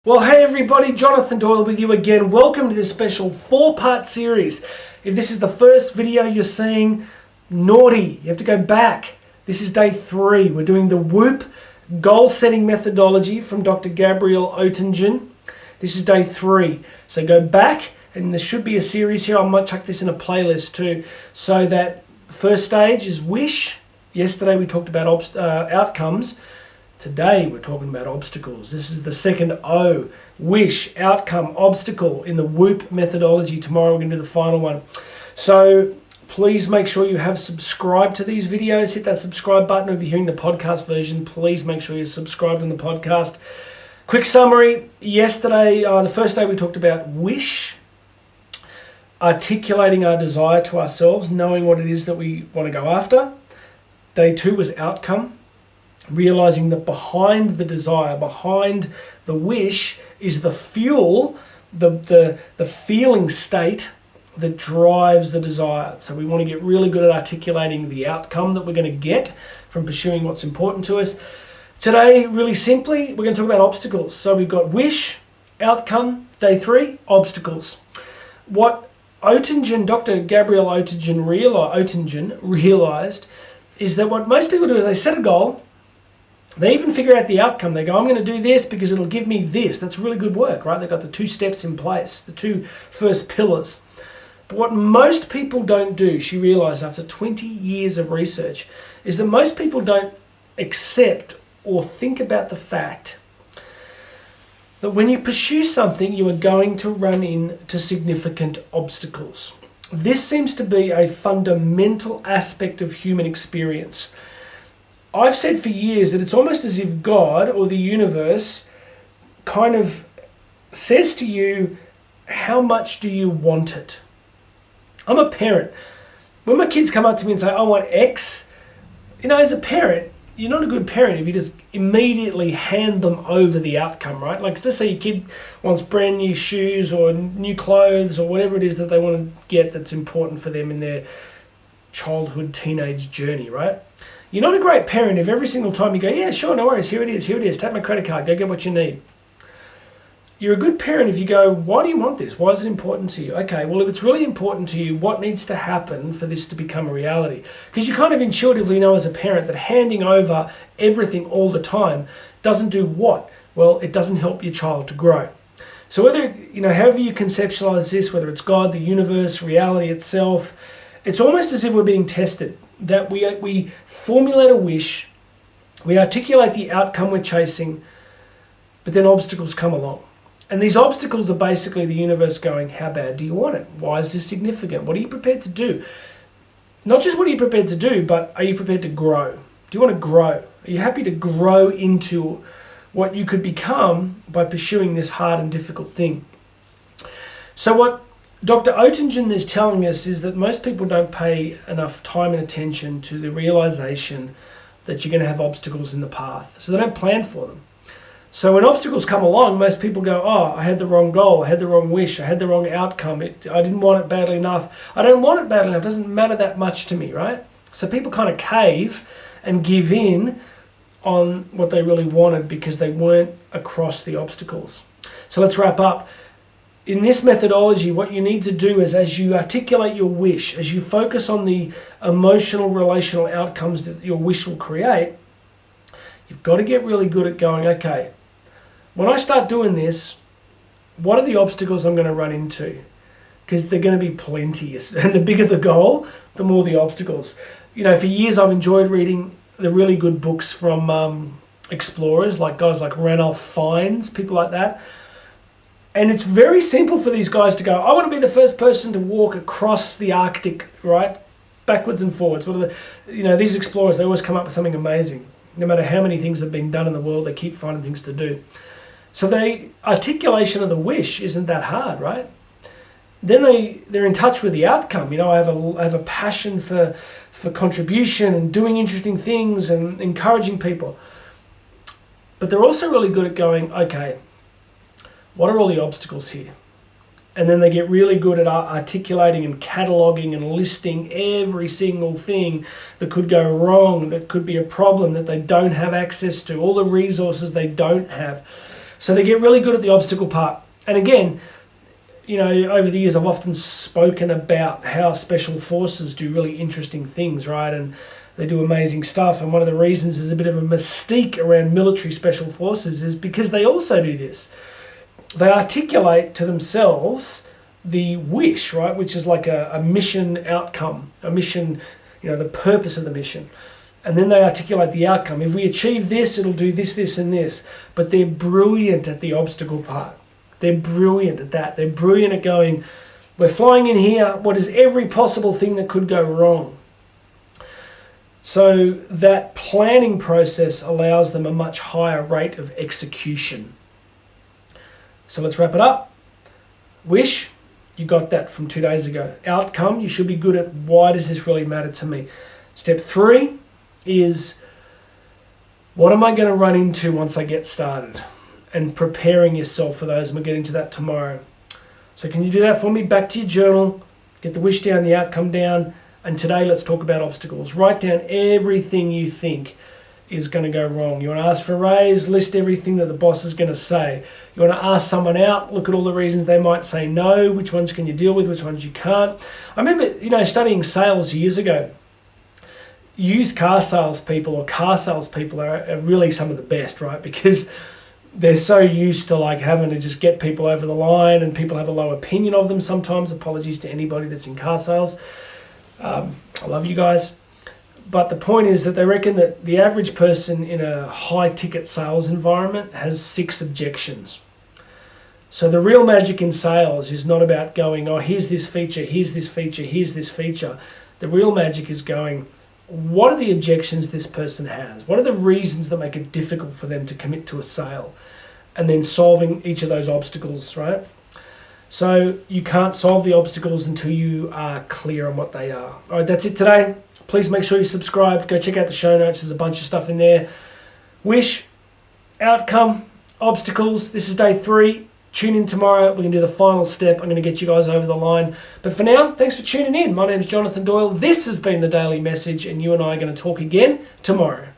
Well, hey everybody, Jonathan Doyle with you again. Welcome to this special 4-part series. If this is the first video you're seeing, naughty, you have to go back. This is day 3. We're doing the Woop goal-setting methodology from Dr. Gabrielle Oetingen. This is day 3. So go back, and there should be a series here. I might chuck this in a playlist too. So that first stage is wish. Yesterday we talked about outcomes. Today we're talking about obstacles. This is the second O, wish, outcome, obstacle in the Woop methodology. Tomorrow we're going to do the final one. So please make sure you have subscribed to these videos. Hit that subscribe button. If you're hearing the podcast version, please make sure you're subscribed on the podcast. Quick summary. Yesterday, the first day we talked about wish, articulating our desire to ourselves, knowing what it is that we want to go after. Day 2 was outcome. Realizing that behind the desire, behind the wish, is the fuel, the feeling state that drives the desire. So we want to get really good at articulating the outcome that we're going to get from pursuing what's important to us. Today, really simply, we're going to talk about obstacles. So we've got wish, outcome, day 3, obstacles. What Dr. Gabrielle Oetingen realized is that what most people do is they set a goal. They even figure out the outcome. They go, I'm going to do this because it'll give me this. That's really good work, right? They've got the 2 steps in place, the 2 first pillars. But what most people don't do, she realized after 20 years of research, is that most people don't accept or think about the fact that when you pursue something, you are going to run into significant obstacles. This seems to be a fundamental aspect of human experience. I've said for years that it's almost as if God or the universe kind of says to you, how much do you want it? I'm a parent. When my kids come up to me and say, I want X, as a parent, you're not a good parent if you just immediately hand them over the outcome, right? Like, let's say your kid wants brand new shoes or new clothes or whatever it is that they want to get that's important for them in their childhood, teenage journey, right? You're not a great parent if every single time you go, yeah, sure, no worries, here it is, take my credit card, go get what you need. You're a good parent if you go, why do you want this? Why is it important to you? Okay, well, if it's really important to you, what needs to happen for this to become a reality? Because you kind of intuitively know as a parent that handing over everything all the time doesn't do what? Well, it doesn't help your child to grow. So whether, however you conceptualize this, whether it's God, the universe, reality itself, it's almost as if we're being tested. That we formulate a wish, we articulate the outcome we're chasing, but then obstacles come along. And these obstacles are basically the universe going, how bad do you want it? Why is this significant? What are you prepared to do? Not just what are you prepared to do, but are you prepared to grow? Do you want to grow? Are you happy to grow into what you could become by pursuing this hard and difficult thing? So what Dr. Oetingen is telling us is that most people don't pay enough time and attention to the realization that you're going to have obstacles in the path. So they don't plan for them. So when obstacles come along, most people go, oh, I had the wrong goal, I had the wrong wish, I had the wrong outcome, I didn't want it badly enough. I don't want it badly enough, it doesn't matter that much to me, right? So people kind of cave and give in on what they really wanted because they weren't across the obstacles. So let's wrap up. In this methodology, what you need to do is as you articulate your wish, as you focus on the emotional, relational outcomes that your wish will create, you've got to get really good at going, okay, when I start doing this, what are the obstacles I'm going to run into? Because they're going to be plenty. And the bigger the goal, the more the obstacles. For years I've enjoyed reading the really good books from explorers, like guys like Ranulph Fiennes, people like that. And it's very simple for these guys to go, I want to be the first person to walk across the Arctic, right? Backwards and forwards. These explorers, they always come up with something amazing. No matter how many things have been done in the world, they keep finding things to do. So the articulation of the wish isn't that hard, right? Then they're in touch with the outcome. I have a passion for contribution and doing interesting things and encouraging people. But they're also really good at going, okay, what are all the obstacles here? And then they get really good at articulating and cataloging and listing every single thing that could go wrong, that could be a problem that they don't have access to, all the resources they don't have. So they get really good at the obstacle part. And again, you know, over the years I've often spoken about how special forces do really interesting things, right? And they do amazing stuff. And one of the reasons there's a bit of a mystique around military special forces is because they also do this. They articulate to themselves the wish, right? Which is like a mission outcome, a mission, you know, the purpose of the mission. And then they articulate the outcome. If we achieve this, it'll do this, this, and this. But they're brilliant at the obstacle part. They're brilliant at that. They're brilliant at going, we're flying in here, what is every possible thing that could go wrong? So that planning process allows them a much higher rate of execution. So let's wrap it up. Wish, you got that from 2 days ago. Outcome, you should be good at why does this really matter to me? Step 3 is what am I going to run into once I get started? And preparing yourself for those. And we'll get into that tomorrow. So can you do that for me? Back to your journal. Get the wish down, the outcome down. And today let's talk about obstacles. Write down everything you think is going to go wrong. You want to ask for a raise, list everything that the boss is going to say. You want to ask someone out, look at all the reasons they might say no, which ones can you deal with, which ones you can't. I remember, you know, studying sales years ago. Used car salespeople or car salespeople are really some of the best, right? Because they're so used to like having to just get people over the line, and people have a low opinion of them sometimes. Apologies to anybody that's in car sales. I love you guys. But the point is that they reckon that the average person in a high ticket sales environment has 6 objections. So the real magic in sales is not about going, oh, here's this feature, here's this feature, here's this feature. The real magic is going, what are the objections this person has? What are the reasons that make it difficult for them to commit to a sale? And then solving each of those obstacles, right? So you can't solve the obstacles until you are clear on what they are. All right, that's it today. Please make sure you subscribe. Go check out the show notes. There's a bunch of stuff in there. Wish, outcome, obstacles. This is day 3. Tune in tomorrow. We're going to do the final step. I'm going to get you guys over the line. But for now, thanks for tuning in. My name is Jonathan Doyle. This has been the Daily Message, and you and I are going to talk again tomorrow.